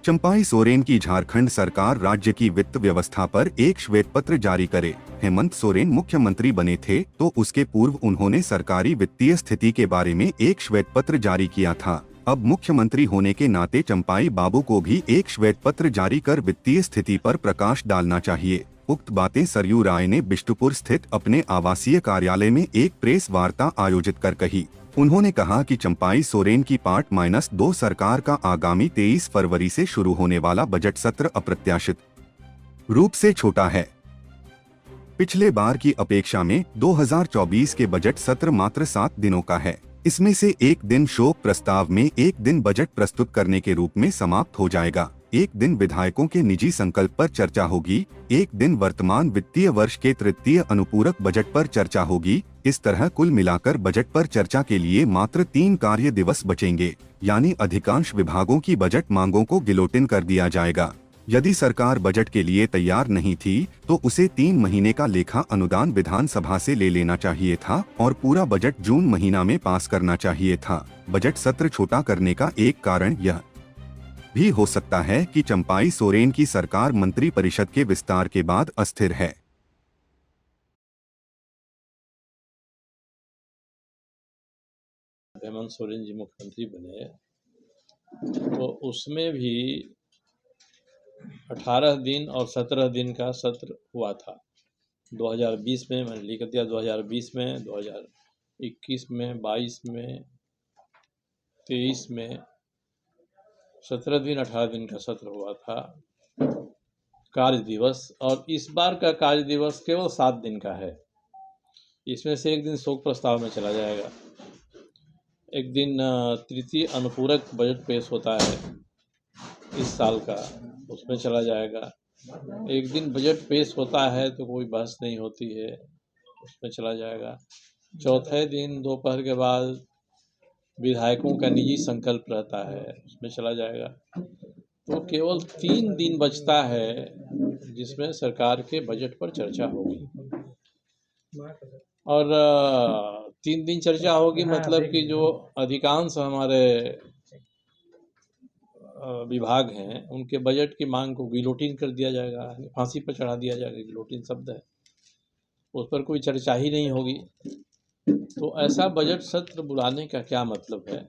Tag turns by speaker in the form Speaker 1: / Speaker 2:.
Speaker 1: चंपाई सोरेन की झारखंड सरकार राज्य की वित्त व्यवस्था पर एक श्वेत पत्र जारी करे। हेमंत सोरेन मुख्यमंत्री बने थे तो उसके पूर्व उन्होंने सरकारी वित्तीय स्थिति के बारे में एक श्वेत पत्र जारी किया था। अब मुख्यमंत्री होने के नाते चंपाई बाबू को भी एक श्वेत पत्र जारी कर वित्तीय स्थिति पर प्रकाश डालना चाहिए। उक्त बातें सरयू राय ने बिष्टुपुर स्थित अपने आवासीय कार्यालय में एक प्रेस वार्ता आयोजित कर कही। उन्होंने कहा कि चंपाई सोरेन की पार्ट-2 सरकार का आगामी 23 फरवरी से शुरू होने वाला बजट सत्र अप्रत्याशित रूप से छोटा है। पिछले बार की अपेक्षा में 2024 के बजट सत्र मात्र 7 दिनों का है। इसमें से एक दिन शोक प्रस्ताव में एक दिन बजट प्रस्तुत करने के रूप में समाप्त हो जाएगा। एक दिन विधायकों के निजी संकल्प पर चर्चा होगी, एक दिन वर्तमान वित्तीय वर्ष के तृतीय अनुपूरक बजट पर चर्चा होगी। इस तरह कुल मिलाकर बजट पर चर्चा के लिए मात्र 3 कार्य दिवस बचेंगे, यानी अधिकांश विभागों की बजट मांगों को गिलोटिन कर दिया जाएगा। यदि सरकार बजट के लिए तैयार नहीं थी तो उसे 3 महीने का लेखा अनुदान विधानसभा से ले लेना चाहिए था और पूरा बजट जून महीना में पास करना चाहिए था। बजट सत्र छोटा करने का एक कारण यह भी हो सकता है कि चंपाई सोरेन की सरकार मंत्री परिषद के विस्तार के बाद अस्थिर है।
Speaker 2: हेमंत सोरेन जी मुख्यमंत्री बने तो उसमें भी 18 दिन और 17 दिन का सत्र हुआ था। 2020 में मैंने लिख दिया, 2020 में, 2021 में, 22 में, 23 में 17 दिन 18 दिन का सत्र हुआ था कार्य दिवस। और इस बार का कार्य दिवस केवल 7 दिन का है। इसमें से एक दिन शोक प्रस्ताव में चला जाएगा, एक दिन तृतीय अनुपूरक बजट पेश होता है इस साल का, उसमें चला जाएगा। एक दिन बजट पेश होता है तो कोई बहस नहीं होती है, उसमें चला जाएगा। चौथे दिन दोपहर के बाद विधायकों का निजी संकल्प रहता है, उसमें चला जाएगा। तो केवल 3 दिन बचता है जिसमें सरकार के बजट पर चर्चा होगी। और 3 दिन चर्चा होगी मतलब कि जो अधिकांश हमारे विभाग हैं उनके बजट की मांग को गिलोटिन कर दिया जाएगा, फांसी पर चढ़ा दिया जाएगा। गिलोटिन शब्द है, उस पर कोई चर्चा ही नहीं होगी। तो ऐसा बजट सत्र बुलाने का क्या मतलब है?